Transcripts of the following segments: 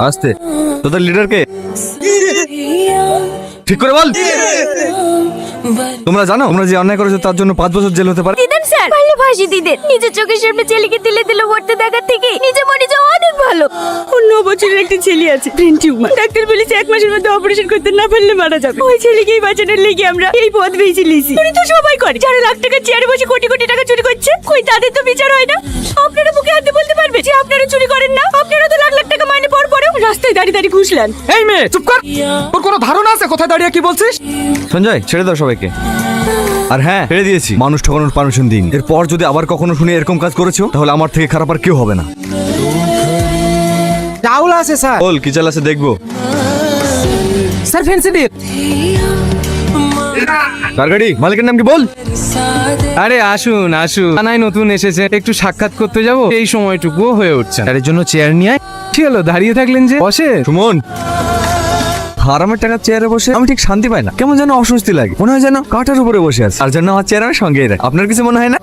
আস্তে, তোদের লিডার কে? ঠিক করে বল। তোমরা জানো তোমরা যে অন্যায় করেছো তার জন্য 5 বছর জেল হতে পারে। দিদেন স্যার, পারলে ফাঁসি দিদেন। নিজের চোখের সামনে ছেলেকে দিলে দিলে মরতে দেখার থেকে নিজে মরে যাওয়া অনেক ভালো। ওর 9 বছরের একটা ছেলে আছে, ব্রেন টিউমার। ডাক্তার বলেছে 1 মাসের মধ্যে অপারেশন করতে না পারলে মারা যাবে। ওই ছেলেকেই বাঁচানোর লেগে আমরা এই পথ বেছে নিয়েছি। উনি তো সবাই করে, যারা লাখ টাকা চেয়ারে বসে কোটি কোটি টাকা চুরি করছে, কই তাদের তো বিচার হয় না। আপনারা মুখে হাতে বলতে পারবে যে আপনারা চুরি করেন না? আপনারা তো লাখ লাখ টাকা মাইনে পাওয়ার পরেও রাস্তায় দাঁড়িয়ে দাঁড়িয়ে ঘুষলেন। এই মেয়ে চুপ কর, তোর কোনো ধারণা আছে কোথায় দাঁড়িয়ে কি বলছিস? সঞ্জয়, ছেড়ে দাও সবাইকে। আর হ্যাঁ, ছেড়ে দিয়েছি। মানুষ ঠকানোর পারমিশন দিন। এরপর যদি আবার কখনো শুনি এরকম কাজ করেছো, তাহলে আমার থেকে খারাপ আর কেউ হবে না। চাউল আছে স্যার। বল কি চাল আছে দেখবো। Sir fancy deep. কার গাড়ি? মালিকের নাম কি বল। আরে আসুন আসুন, থানায় নতুন এসেছে, একটু সাক্ষাৎ করতে যাব, এই সময়টুকুও হয়ে উঠছে না। এর জন্য চেয়ার নিয়ে আয়। কি হলো, দাঁড়িয়ে থাকলেন যে? বসে। সুমন, হারামের টাকা চেয়ারে বসে আমি ঠিক শান্তি পাই না, কেমন যেন অস্বস্তি লাগে। মনে হয় যেন কাঠের উপরে বসে আছে। আর জন্য আমার চেয়ার আমি সঙ্গেই রাখি। আপনার কিছু মনে হয় না?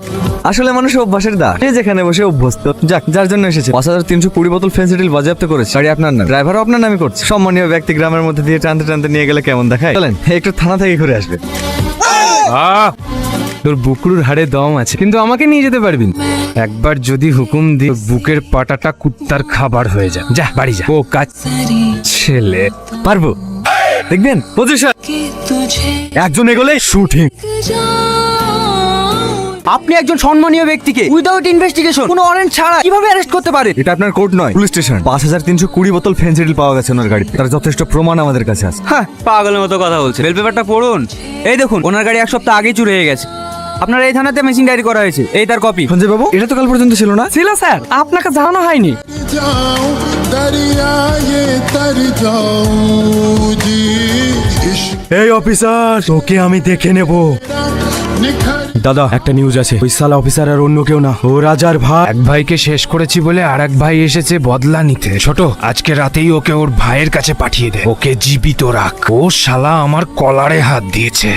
আসলে মানুষের অভ্যাসের দা, সে যেখানে বসে অভ্যস্ত। যাক, যার জন্য এসেছে। 5320 বোতল ফেন্সিডিল বাজেয়াপ্ত করেছে। গাড়ি আপনার নাম, ড্রাইভারও আপনার নামে করছে। সম্মানীয় ব্যক্তি গ্রামের মধ্যে দিয়ে টানতে টানতে নিয়ে গেলে কেমন দেখায়? চলেন একটু থানা থেকে ঘুরে আসবে। তোর বুকরুর হাড়ে দম আছে, কিন্তু আমাকে নিয়ে যেতে পারবি না। একবার যদি হুকুম দি, বুকের পাটাটা কুত্তার খাবার হয়ে যায়। যা বাড়ি যা। ও কাজ ছেলে। পারবো, দেখবেন। পজিশন, একজন এগোলে শুটিং। আপনি একজন সম্মানীয় ব্যক্তিকে উইদাউট ইনভেস্টিগেশন, কোনো ওয়ারেন্ট ছাড়া কিভাবে অ্যারেস্ট করতে পারে? এটা আপনার কোর্ট নয়, পুলিশ স্টেশন। 5320 বোতল ফেন্সিডিল পাওয়া গেছে ওনার গাড়ি। তার যথেষ্ট প্রমাণ আমাদের কাছে আছে। হ্যাঁ, পাগলের মতো কথা বলছে। বেল পেপারটা পড়ুন। এই দেখুন, ওনার গাড়ি 1 সপ্তাহ আগেই চুরি হয়ে গেছে। আপনার এই থানাতে মেশিন ডায়েরি করা হয়েছে, এই তার কপি। সঞ্জয় বাবু, এটা তো কাল পর্যন্ত ছিল না। ছিল স্যার, আপনাকে জানানো হয়নি। जाऊं दरिया ये तर जाऊं जी इश्क এই অফিসার, তোকে আমি দেখে নেব। निखर দাদা, একটা নিউজ আছে। ওই সালা অফিসার আর অন্য কেউ না, ও রাজার ভাই। এক ভাইকে শেষ করেছি বলে আর এক ভাই এসেছে বদলা নিতে। ছোট, আজকে রাতেই ওকে ওর ভাইয়ের কাছে পাঠিয়ে দে। ওকে জীবিত রাখ। ও শালা আমার কলারে হাত দিয়েছে।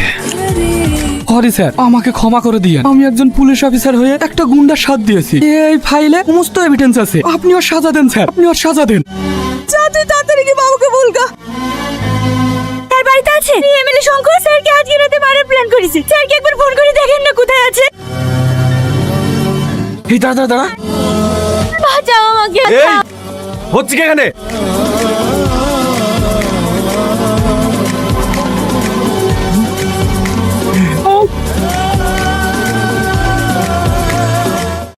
সরি স্যার, আমাকে ক্ষমা করে দিয়েন। আমি একজন পুলিশ অফিসার হয়ে একটা গুন্ডার সাথ দিয়েছি। এই ফাইলে সমস্ত এভিডেন্স আছে। আপনি ওর সাজা দেন স্যার, আপনি ওর সাজা দেন। যা তুই তাড়াতাড়ি কি বাবুকে বলগা। তার বাড়িতে আছে এমএলএ শঙ্কর স্যারকে আজকে রাতে মারার প্ল্যান করেছে। স্যারকে একবার ফোন করে দেখেন না কোথায় আছে। এই দাঁড়া দাঁড়া, বাঁচাও আমাকে। হচ্ছে কি এখানে?